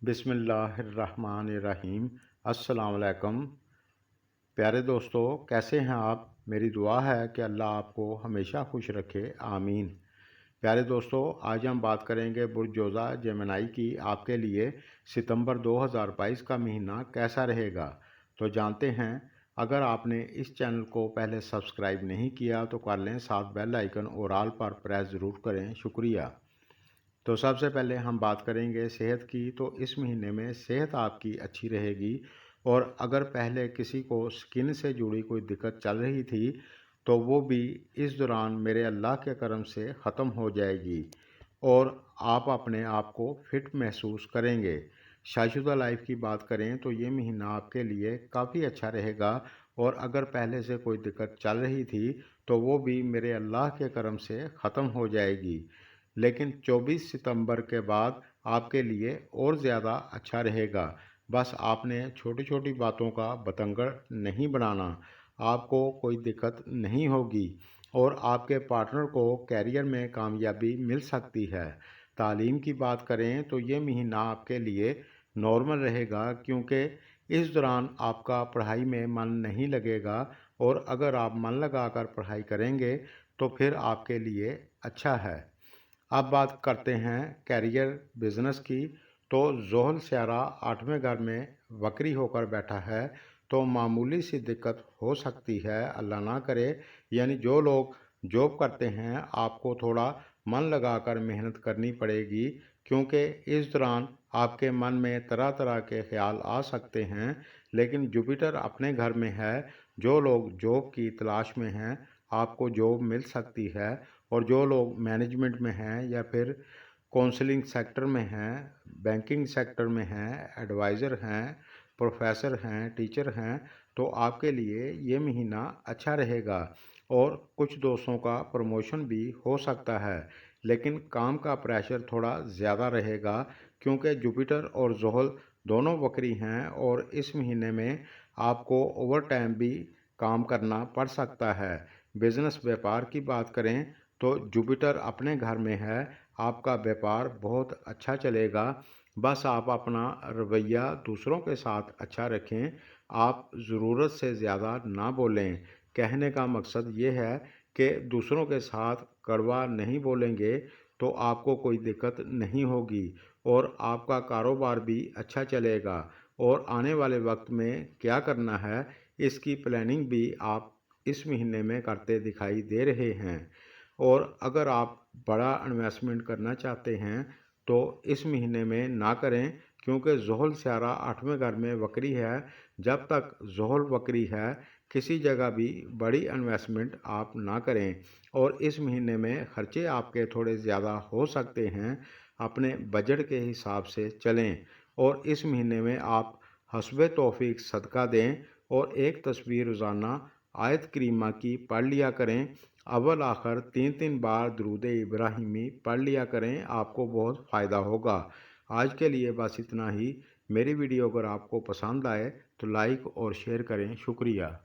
बिस्मिल्लाहिर्रहमानिर्रहीम। अस्सलाम वालेकुम। प्यारे दोस्तों, कैसे हैं आप? मेरी दुआ है कि अल्लाह आपको हमेशा खुश रखे, आमीन। प्यारे दोस्तों, आज हम बात करेंगे बुर्ज जोज़ा जेमिनी की आपके लिए सितंबर 2022 का महीना कैसा रहेगा। तो जानते हैं। अगर आपने इस चैनल को पहले सब्सक्राइब नहीं किया तो कर लें, साथ बेल आइकन और ऑल पर प्रेस ज़रूर करें, शुक्रिया। तो सबसे पहले हम बात करेंगे सेहत की। तो इस महीने में सेहत आपकी अच्छी रहेगी, और अगर पहले किसी को स्किन से जुड़ी कोई दिक्कत चल रही थी तो वो भी इस दौरान मेरे अल्लाह के करम से ख़त्म हो जाएगी और आप अपने आप को फिट महसूस करेंगे। शादीशुदा लाइफ की बात करें तो ये महीना आपके लिए काफ़ी अच्छा रहेगा, और अगर पहले से कोई दिक्कत चल रही थी तो वो भी मेरे अल्लाह के करम से ख़त्म हो जाएगी। लेकिन 24 सितंबर के बाद आपके लिए और ज़्यादा अच्छा रहेगा। बस आपने छोटी छोटी बातों का बतंगड़ नहीं बनाना, आपको कोई दिक्कत नहीं होगी और आपके पार्टनर को कैरियर में कामयाबी मिल सकती है। तालीम की बात करें तो ये महीना आपके लिए नॉर्मल रहेगा, क्योंकि इस दौरान आपका पढ़ाई में मन नहीं लगेगा, और अगर आप मन लगाकर पढ़ाई करेंगे तो फिर आपके लिए अच्छा है। अब बात करते हैं कैरियर बिजनेस की। तो ज़ोहल स्यारा 8वें घर में वक्री होकर बैठा है, तो मामूली सी दिक्कत हो सकती है, अल्लाह ना करे। यानी जो लोग जॉब करते हैं आपको थोड़ा मन लगाकर मेहनत करनी पड़ेगी, क्योंकि इस दौरान आपके मन में तरह तरह के ख्याल आ सकते हैं। लेकिन जुपिटर अपने घर में है, जो लोग जॉब की तलाश में हैं आपको जॉब मिल सकती है, और जो लोग मैनेजमेंट में हैं या फिर काउंसलिंग सेक्टर में हैं, बैंकिंग सेक्टर में हैं, एडवाइज़र हैं, प्रोफेसर हैं, टीचर हैं, तो आपके लिए ये महीना अच्छा रहेगा, और कुछ दोस्तों का प्रमोशन भी हो सकता है। लेकिन काम का प्रेशर थोड़ा ज़्यादा रहेगा, क्योंकि जुपिटर और ज़ोहल दोनों वक्री हैं, और इस महीने में आपको ओवर टाइम भी काम करना पड़ सकता है। बिजनेस व्यापार की बात करें तो जुपिटर अपने घर में है, आपका व्यापार बहुत अच्छा चलेगा। बस आप अपना रवैया दूसरों के साथ अच्छा रखें, आप ज़रूरत से ज़्यादा ना बोलें। कहने का मकसद ये है कि दूसरों के साथ कड़वा नहीं बोलेंगे तो आपको कोई दिक्कत नहीं होगी, और आपका कारोबार भी अच्छा चलेगा, और आने वाले वक्त में क्या करना है इसकी प्लानिंग भी आप इस महीने में करते दिखाई दे रहे हैं। और अगर आप बड़ा इन्वेस्टमेंट करना चाहते हैं तो इस महीने में ना करें, क्योंकि ज़ोहल स्यारा 8वें घर में वक्री है। जब तक ज़ोहल वक्री है किसी जगह भी बड़ी इन्वेस्टमेंट आप ना करें, और इस महीने में खर्चे आपके थोड़े ज़्यादा हो सकते हैं। अपने बजट के हिसाब से चलें, और इस महीने में आप हस्बे तौफीक सदका दें, और एक तस्वीर रोज़ाना आयत करीमा की पढ़ लिया करें। अव्वल आखिर 3 बार दरूद इब्राहिमी पढ़ लिया करें, आपको बहुत फ़ायदा होगा। आज के लिए बस इतना ही। मेरी वीडियो अगर आपको पसंद आए तो लाइक और शेयर करें, शुक्रिया।